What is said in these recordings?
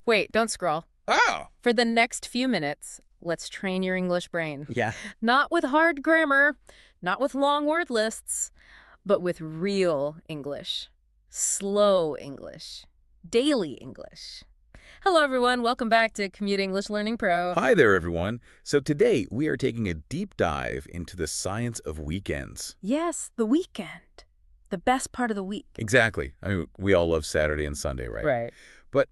Wait, don't scroll. Oh! For the next few minutes, let's train your English brain. Yeah. Not with hard grammar, not with long word lists, but with real English. Slow English. Daily English. Hello, everyone. Welcome back to Commute English Learning Pro. Hi there, everyone. So today we are taking a deep dive into the science of weekends. Yes, the weekend. The best part of the week. Exactly. I mean, we all love Saturday and Sunday, right? Right. But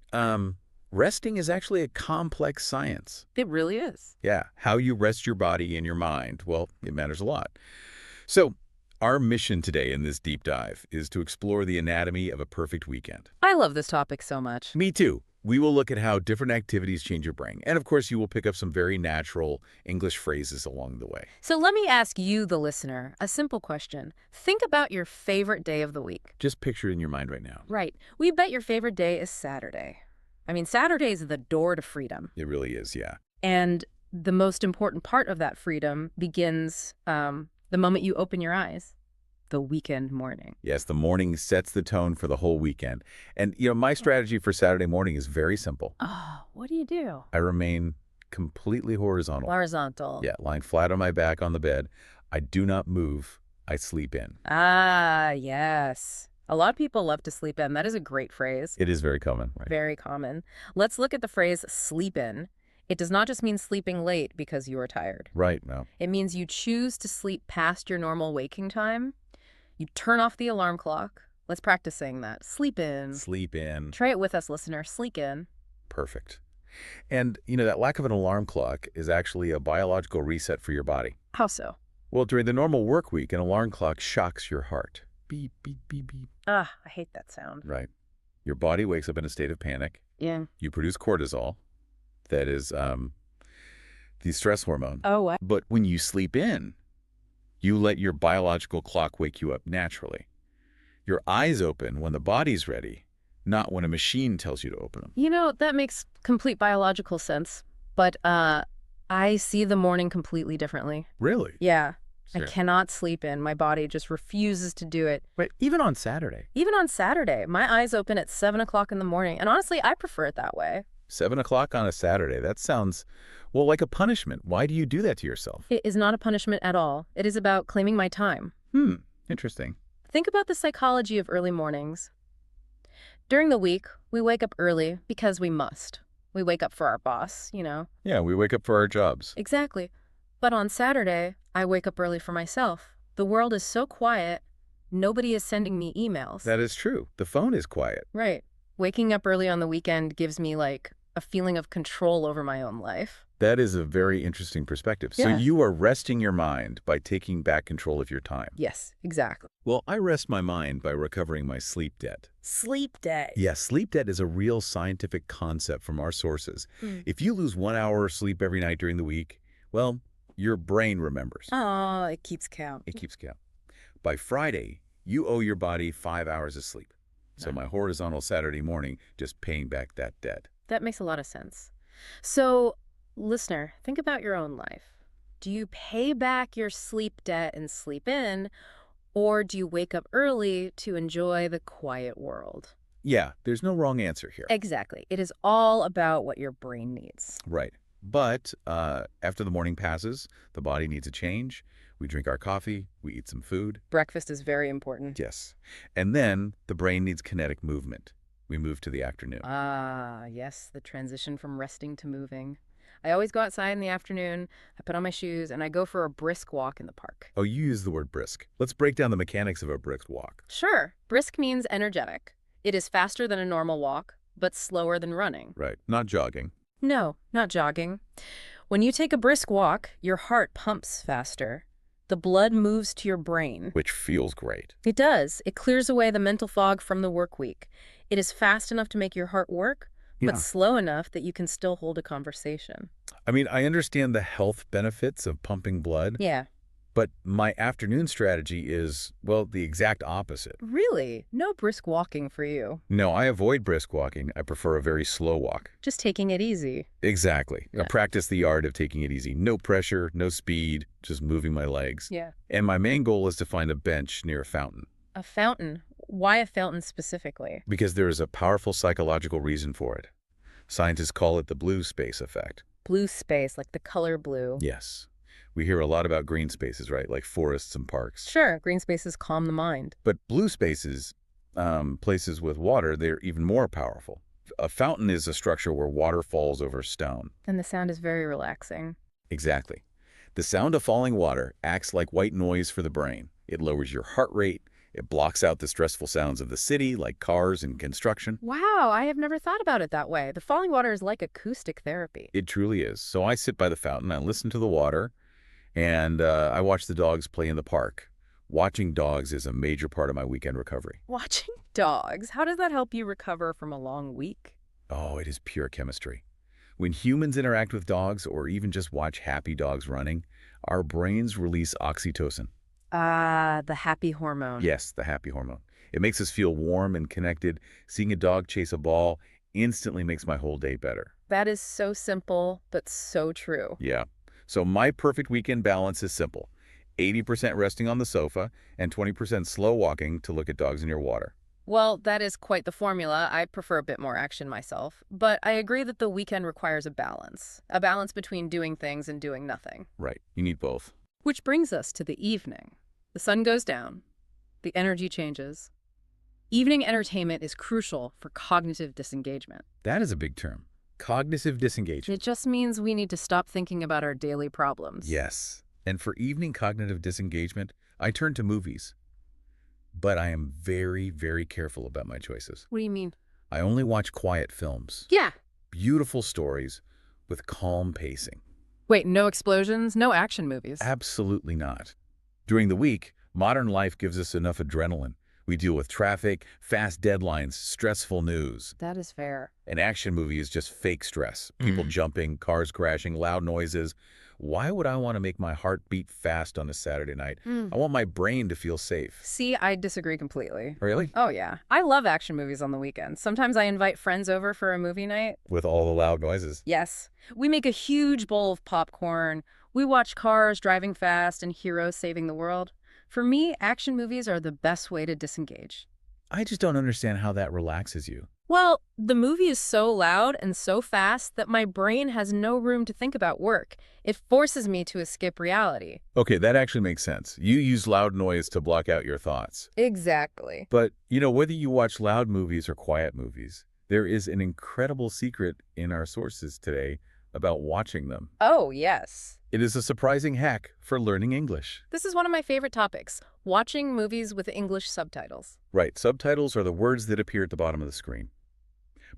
resting is actually a complex science. It really is. Yeah, how you rest your body and your mind, well, it matters a lot. So our mission today in this deep dive is to explore the anatomy of a perfect weekend. I love this topic so much. Me too. We will look at how different activities change your brain. And of course, you will pick up some very natural English phrases along the way. So let me ask you, the listener, a simple question. Think about your favorite day of the week. Just picture it in your mind right now. Right. We bet your favorite day is Saturday. I mean, Saturday is the door to freedom. It really is, yeah. And the most important part of that freedom begins the moment you open your eyes. The weekend morning. Yes, the morning sets the tone for the whole weekend. And, my strategy for Saturday morning is very simple. Oh, what do you do? I remain completely horizontal. Horizontal. Yeah, lying flat on my back on the bed. I do not move. I sleep in. Ah, yes. A lot of people love to sleep in. That is a great phrase. It is very common, right? Very common. Let's look at the phrase sleep in. It does not just mean sleeping late because you are tired. Right, no. It means you choose to sleep past your normal waking time. You turn off the alarm clock. Let's practice saying that. Sleep in. Sleep in. Try it with us, listener. Sleep in. Perfect. And, that lack of an alarm clock is actually a biological reset for your body. How so? Well, during the normal work week, an alarm clock shocks your heart. Beep, beep, beep, beep. Ah, I hate that sound. Right. Your body wakes up in a state of panic. Yeah. You produce cortisol. That is the stress hormone. Oh, what? But when you sleep in, you let your biological clock wake you up naturally. Your eyes open when the body's ready, not when a machine tells you to open them. That makes complete biological sense. But I see the morning completely differently. Really? Yeah. Sure. I cannot sleep in. My body just refuses to do it. But even on Saturday? Even on Saturday, my eyes open at 7 o'clock in the morning. And honestly, I prefer it that way. 7 o'clock on a Saturday. That sounds, like a punishment. Why do you do that to yourself? It is not a punishment at all. It is about claiming my time. Interesting. Think about the psychology of early mornings. During the week, we wake up early because we must. We wake up for our boss, Yeah, we wake up for our jobs. Exactly. But on Saturday, I wake up early for myself. The world is so quiet, nobody is sending me emails. That is true. The phone is quiet. Right. Waking up early on the weekend gives me, a feeling of control over my own life. That is a very interesting perspective. So Yeah. you are resting your mind by taking back control of your time. Yes, exactly. Well, I rest my mind by recovering my sleep debt. Sleep day. Yes, sleep debt is a real scientific concept from our sources. If you lose 1 hour of sleep every night during the week, well, your brain remembers. Oh, it keeps count. It keeps count. By Friday, you owe your body 5 hours of sleep. So my horizontal Saturday morning, just paying back that debt. That makes a lot of sense. So, listener, think about your own life. Do you pay back your sleep debt and sleep in, or do you wake up early to enjoy the quiet world? Yeah, there's no wrong answer here. Exactly. It is all about what your brain needs. Right. But after the morning passes, the body needs a change. We drink our coffee. We eat some food. Breakfast is very important. Yes. And then the brain needs kinetic movement. We move to the afternoon. Ah, yes, the transition from resting to moving. I always go outside in the afternoon, I put on my shoes, and I go for a brisk walk in the park. Oh, you use the word brisk. Let's break down the mechanics of a brisk walk. Sure. Brisk means energetic. It is faster than a normal walk, but slower than running. Right. Not jogging. No, not jogging. When you take a brisk walk, your heart pumps faster. The blood moves to your brain. Which feels great. It does. It clears away the mental fog from the work week. It is fast enough to make your heart work, but slow enough that you can still hold a conversation. I mean, I understand the health benefits of pumping blood. Yeah. But my afternoon strategy is, the exact opposite. Really? No brisk walking for you. No, I avoid brisk walking. I prefer a very slow walk. Just taking it easy. Exactly. Yeah. I practice the art of taking it easy. No pressure, no speed, just moving my legs. Yeah. And my main goal is to find a bench near a fountain. A fountain? Why a fountain specifically? Because there is a powerful psychological reason for it. Scientists call it the blue space effect. Blue space, like the color blue. Yes. We hear a lot about green spaces, right? Like forests and parks. Sure, green spaces calm the mind. But blue spaces, places with water, they're even more powerful. A fountain is a structure where water falls over stone. And the sound is very relaxing. Exactly. The sound of falling water acts like white noise for the brain. It lowers your heart rate. It blocks out the stressful sounds of the city, like cars and construction. Wow, I have never thought about it that way. The falling water is like acoustic therapy. It truly is. So I sit by the fountain, I listen to the water, and I watch the dogs play in the park. Watching dogs is a major part of my weekend recovery. Watching dogs, how does that help you recover from a long week? Oh, it is pure chemistry. When humans interact with dogs or even just watch happy dogs running, our brains release oxytocin. Ah, the happy hormone. Yes, the happy hormone. It makes us feel warm and connected. Seeing a dog chase a ball instantly makes my whole day better. That is so simple, but so true. Yeah. So my perfect weekend balance is simple. 80% resting on the sofa and 20% slow walking to look at dogs near water. Well, that is quite the formula. I prefer a bit more action myself. But I agree that the weekend requires a balance. A balance between doing things and doing nothing. Right. You need both. Which brings us to the evening. The sun goes down. The energy changes. Evening entertainment is crucial for cognitive disengagement. That is a big term. Cognitive disengagement. It just means we need to stop thinking about our daily problems. Yes. And for evening cognitive disengagement, I turn to movies. But I am very, very careful about my choices. What do you mean? I only watch quiet films. Yeah. Beautiful stories with calm pacing. Wait, no explosions, no action movies? Absolutely not. During the week, modern life gives us enough adrenaline. We deal with traffic, fast deadlines, stressful news. That is fair. An action movie is just fake stress. People jumping, cars crashing, loud noises. Why would I want to make my heart beat fast on a Saturday night? I want my brain to feel safe. See, I disagree completely. Really? Oh, yeah. I love action movies on the weekends. Sometimes I invite friends over for a movie night. With all the loud noises. Yes. We make a huge bowl of popcorn. We watch cars driving fast and heroes saving the world. For me, action movies are the best way to disengage. I just don't understand how that relaxes you. Well, the movie is so loud and so fast that my brain has no room to think about work. It forces me to escape reality. Okay, that actually makes sense. You use loud noise to block out your thoughts. Exactly. But, whether you watch loud movies or quiet movies, there is an incredible secret in our sources today about watching them. Oh, yes. It is a surprising hack for learning English. This is one of my favorite topics, watching movies with English subtitles. Right, subtitles are the words that appear at the bottom of the screen.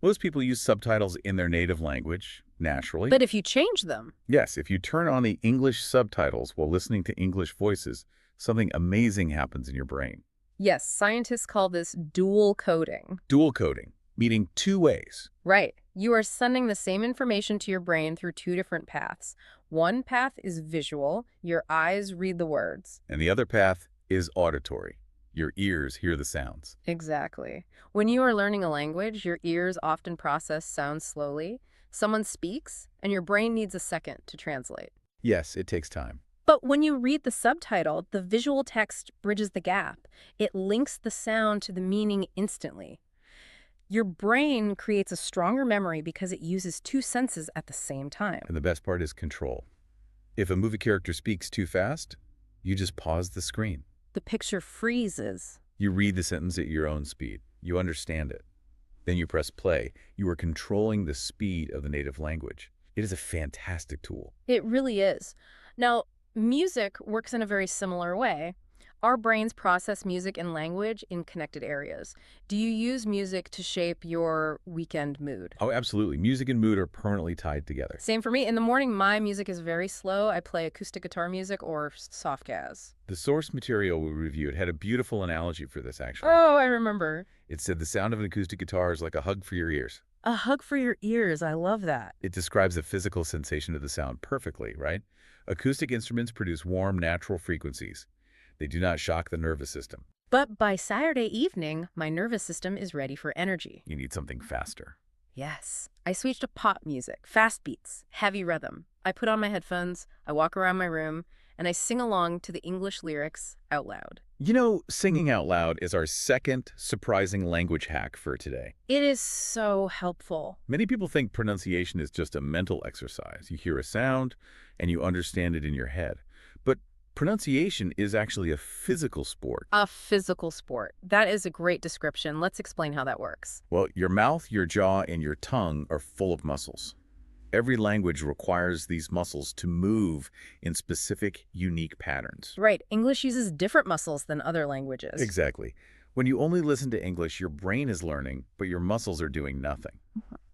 Most people use subtitles in their native language, naturally. But if you change them... Yes, if you turn on the English subtitles while listening to English voices, something amazing happens in your brain. Yes, scientists call this dual coding. Dual coding, meaning two ways. Right. You are sending the same information to your brain through two different paths. One path is visual. Your eyes read the words. And the other path is auditory. Your ears hear the sounds. Exactly. When you are learning a language, your ears often process sounds slowly. Someone speaks, and your brain needs a second to translate. Yes, it takes time. But when you read the subtitle, the visual text bridges the gap. It links the sound to the meaning instantly. Your brain creates a stronger memory because it uses two senses at the same time. And the best part is control. If a movie character speaks too fast, you just pause the screen. The picture freezes. You read the sentence at your own speed. You understand it. Then you press play. You are controlling the speed of the native language. It is a fantastic tool. It really is. Now, music works in a very similar way. Our brains process music and language in connected areas. Do you use music to shape your weekend mood? Oh, absolutely. Music and mood are permanently tied together. Same for me. In the morning, my music is very slow. I play acoustic guitar music or soft jazz. The source material we reviewed had a beautiful analogy for this, actually. Oh, I remember. It said the sound of an acoustic guitar is like a hug for your ears. A hug for your ears. I love that. It describes the physical sensation of the sound perfectly, right? Acoustic instruments produce warm, natural frequencies. They do not shock the nervous system. But by Saturday evening, my nervous system is ready for energy. You need something faster. Yes. I switched to pop music, fast beats, heavy rhythm. I put on my headphones, I walk around my room, and I sing along to the English lyrics out loud. You know, singing out loud is our second surprising language hack for today. It is so helpful. Many people think pronunciation is just a mental exercise. You hear a sound and you understand it in your head. But pronunciation is actually a physical sport. A physical sport. That is a great description. Let's explain how that works. Well, your mouth, your jaw, and your tongue are full of muscles. Every language requires these muscles to move in specific, unique patterns. Right. English uses different muscles than other languages. Exactly. When you only listen to English, your brain is learning, but your muscles are doing nothing.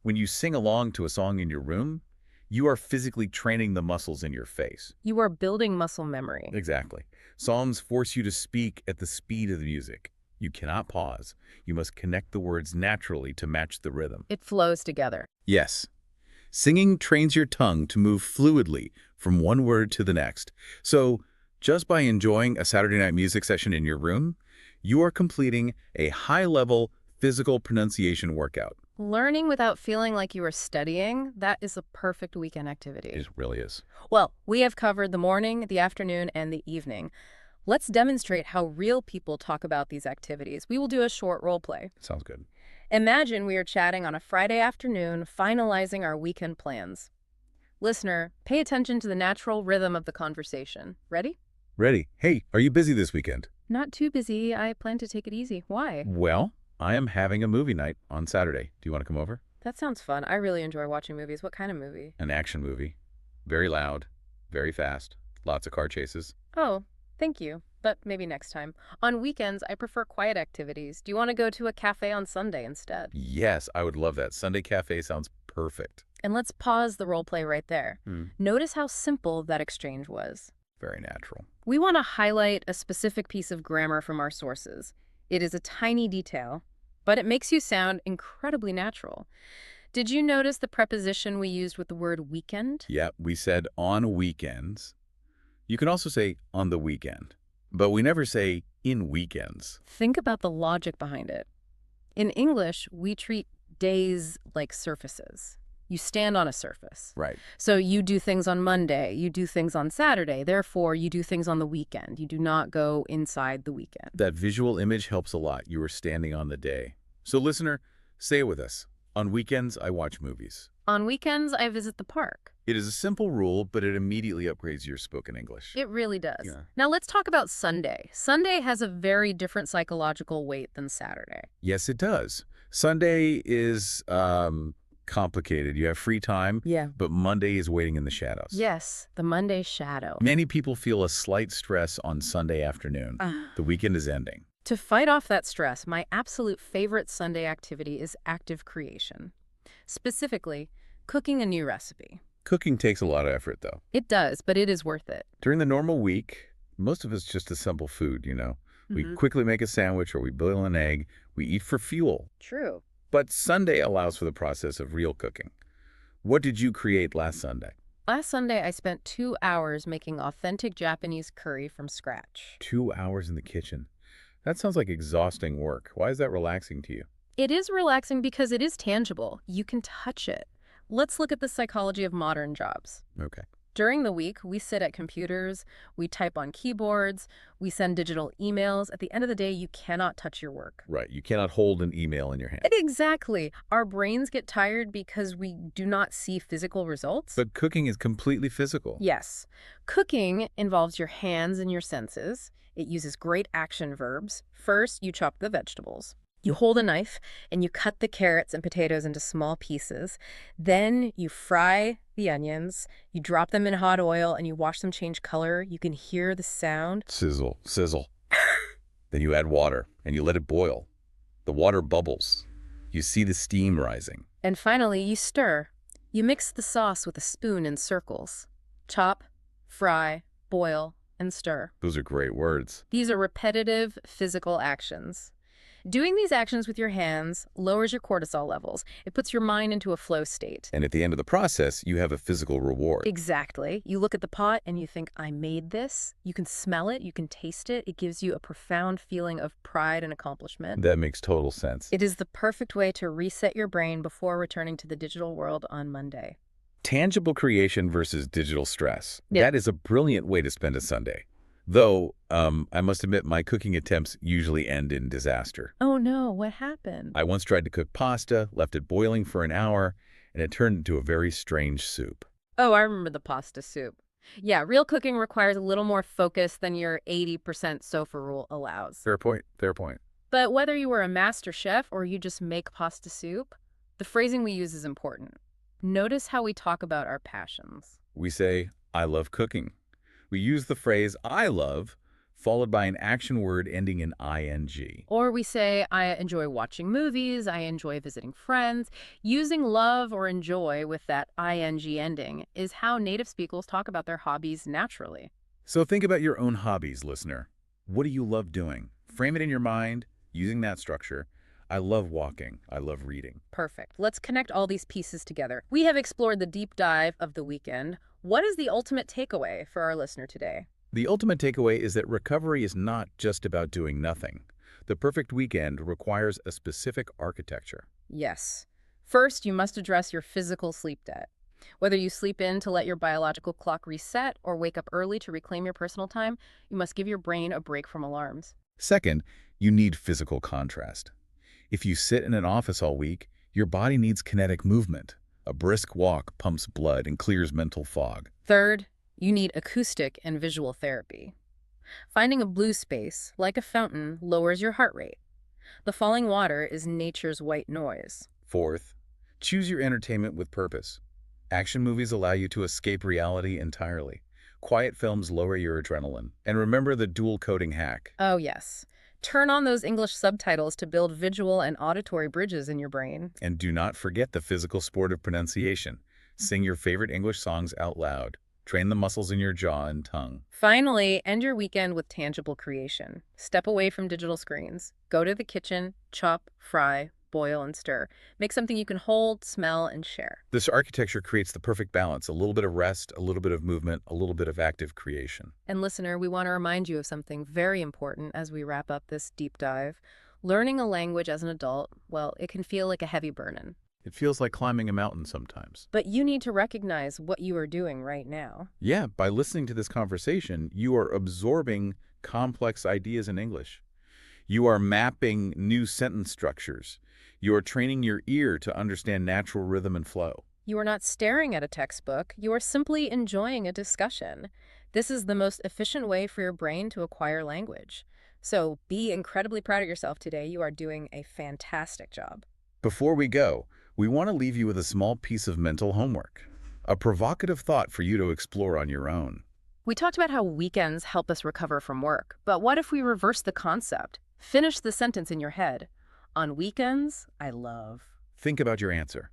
When you sing along to a song in your room, you are physically training the muscles in your face. You are building muscle memory. Exactly. Songs force you to speak at the speed of the music. You cannot pause. You must connect the words naturally to match the rhythm. It flows together. Yes. Singing trains your tongue to move fluidly from one word to the next. So, just by enjoying a Saturday night music session in your room, you are completing a high-level physical pronunciation workout. Learning without feeling like you are studying, that is a perfect weekend activity. It really is. Well, we have covered the morning, the afternoon, and the evening. Let's demonstrate how real people talk about these activities. We will do a short role play. Sounds good. Imagine we are chatting on a Friday afternoon, finalizing our weekend plans. Listener, pay attention to the natural rhythm of the conversation. Ready? Ready. Hey, are you busy this weekend? Not too busy. I plan to take it easy. Why? Well, I am having a movie night on Saturday. Do you want to come over? That sounds fun. I really enjoy watching movies. What kind of movie? An action movie. Very loud, very fast, lots of car chases. Oh, thank you. But maybe next time. On weekends, I prefer quiet activities. Do you want to go to a cafe on Sunday instead? Yes, I would love that. Sunday cafe sounds perfect. And let's pause the role play right there. Notice how simple that exchange was. Very natural. We want to highlight a specific piece of grammar from our sources. It is a tiny detail, but it makes you sound incredibly natural. Did you notice the preposition we used with the word weekend? Yeah, we said on weekends. You can also say on the weekend, but we never say in weekends. Think about the logic behind it. In English, we treat days like surfaces. You stand on a surface. Right. So you do things on Monday, you do things on Saturday, therefore you do things on the weekend. You do not go inside the weekend. That visual image helps a lot. You are standing on the day. So listener, say it with us. On weekends, I watch movies. On weekends, I visit the park. It is a simple rule, but it immediately upgrades your spoken English. It really does. Yeah. Now let's talk about Sunday. Sunday has a very different psychological weight than Saturday. Yes, it does. Sunday is complicated. You have free time, but Monday is waiting in the shadows. Yes, the Monday shadow. Many people feel a slight stress on Sunday afternoon. The weekend is ending. To fight off that stress, my absolute favorite Sunday activity is active creation. Specifically, cooking a new recipe. Cooking takes a lot of effort, though. It does, but it is worth it. During the normal week, most of us just assemble food, you know. We quickly make a sandwich or we boil an egg. We eat for fuel. True. But Sunday allows for the process of real cooking. What did you create last Sunday? Last Sunday, I spent 2 hours making authentic Japanese curry from scratch. 2 hours in the kitchen. That sounds like exhausting work. Why is that relaxing to you? It is relaxing because it is tangible. You can touch it. Let's look at the psychology of modern jobs. Okay. During the week, we sit at computers, we type on keyboards, we send digital emails. At the end of the day, you cannot touch your work. Right. You cannot hold an email in your hand. Exactly. Our brains get tired because we do not see physical results. But cooking is completely physical. Yes. Cooking involves your hands and your senses. It uses great action verbs. First, you chop the vegetables. You hold a knife and you cut the carrots and potatoes into small pieces. Then you fry the onions, you drop them in hot oil, and you watch them change color. You can hear the sound. Sizzle, sizzle. Then you add water and you let it boil. The water bubbles. You see the steam rising. And finally, you stir. You mix the sauce with a spoon in circles. Chop, fry, boil, and stir. Those are great words. These are repetitive physical actions. Doing these actions with your hands lowers your cortisol levels. It puts your mind into a flow state. And at the end of the process, you have a physical reward. Exactly. You look at the pot and you think, I made this. You can smell it. You can taste it. It gives you a profound feeling of pride and accomplishment. That makes total sense. It is the perfect way to reset your brain before returning to the digital world on Monday. Tangible creation versus digital stress. Yep. That is a brilliant way to spend a Sunday. Though, I must admit my cooking attempts usually end in disaster. Oh no, what happened? I once tried to cook pasta, left it boiling for an hour, and it turned into a very strange soup. Oh, I remember the pasta soup. Yeah, real cooking requires a little more focus than your 80% sofa rule allows. Fair point, fair point. But whether you were a master chef or you just make pasta soup, the phrasing we use is important. Notice how we talk about our passions. We say, I love cooking. We use the phrase I love, followed by an action word ending in ing. Or we say, I enjoy watching movies, I enjoy visiting friends. Using love or enjoy with that ing ending is how native speakers talk about their hobbies naturally. So think about your own hobbies, listener. What do you love doing? Frame it in your mind using that structure. I love walking. I love reading. Perfect. Let's connect all these pieces together. We have explored the deep dive of the weekend. What is the ultimate takeaway for our listener today? The ultimate takeaway is that recovery is not just about doing nothing. The perfect weekend requires a specific architecture. Yes. First, you must address your physical sleep debt. Whether you sleep in to let your biological clock reset or wake up early to reclaim your personal time, you must give your brain a break from alarms. Second, you need physical contrast. If you sit in an office all week, your body needs kinetic movement. A brisk walk pumps blood and clears mental fog. Third, you need acoustic and visual therapy. Finding a blue space, like a fountain, lowers your heart rate. The falling water is nature's white noise. Fourth, choose your entertainment with purpose. Action movies allow you to escape reality entirely. Quiet films lower your adrenaline. And remember the dual coding hack. Oh, yes. Turn on those English subtitles to build visual and auditory bridges in your brain. And do not forget the physical sport of pronunciation. Sing your favorite English songs out loud. Train the muscles in your jaw and tongue. Finally, end your weekend with tangible creation. Step away from digital screens. Go to the kitchen, chop, fry, boil, and stir. Make something you can hold, smell, and share. This architecture creates the perfect balance, a little bit of rest, a little bit of movement, a little bit of active creation. And listener, we want to remind you of something very important as we wrap up this deep dive. Learning a language as an adult, well, it can feel like a heavy burden. It feels like climbing a mountain sometimes. But you need to recognize what you are doing right now. Yeah, by listening to this conversation, you are absorbing complex ideas in English. You are mapping new sentence structures. You are training your ear to understand natural rhythm and flow. You are not staring at a textbook. You are simply enjoying a discussion. This is the most efficient way for your brain to acquire language. So be incredibly proud of yourself today. You are doing a fantastic job. Before we go, we want to leave you with a small piece of mental homework, a provocative thought for you to explore on your own. We talked about how weekends help us recover from work, but what if we reverse the concept? Finish the sentence in your head. On weekends, I love. Think about your answer.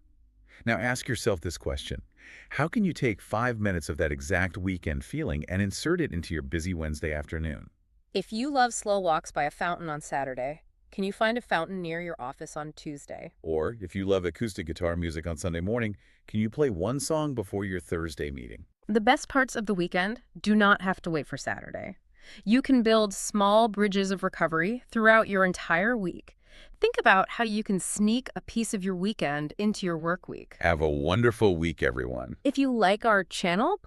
Now ask yourself this question. How can you take 5 minutes of that exact weekend feeling and insert it into your busy Wednesday afternoon? If you love slow walks by a fountain on Saturday, can you find a fountain near your office on Tuesday? Or if you love acoustic guitar music on Sunday morning, can you play one song before your Thursday meeting? The best parts of the weekend do not have to wait for Saturday. You can build small bridges of recovery throughout your entire week. Think about how you can sneak a piece of your weekend into your work week. Have a wonderful week, everyone. If you like our channel,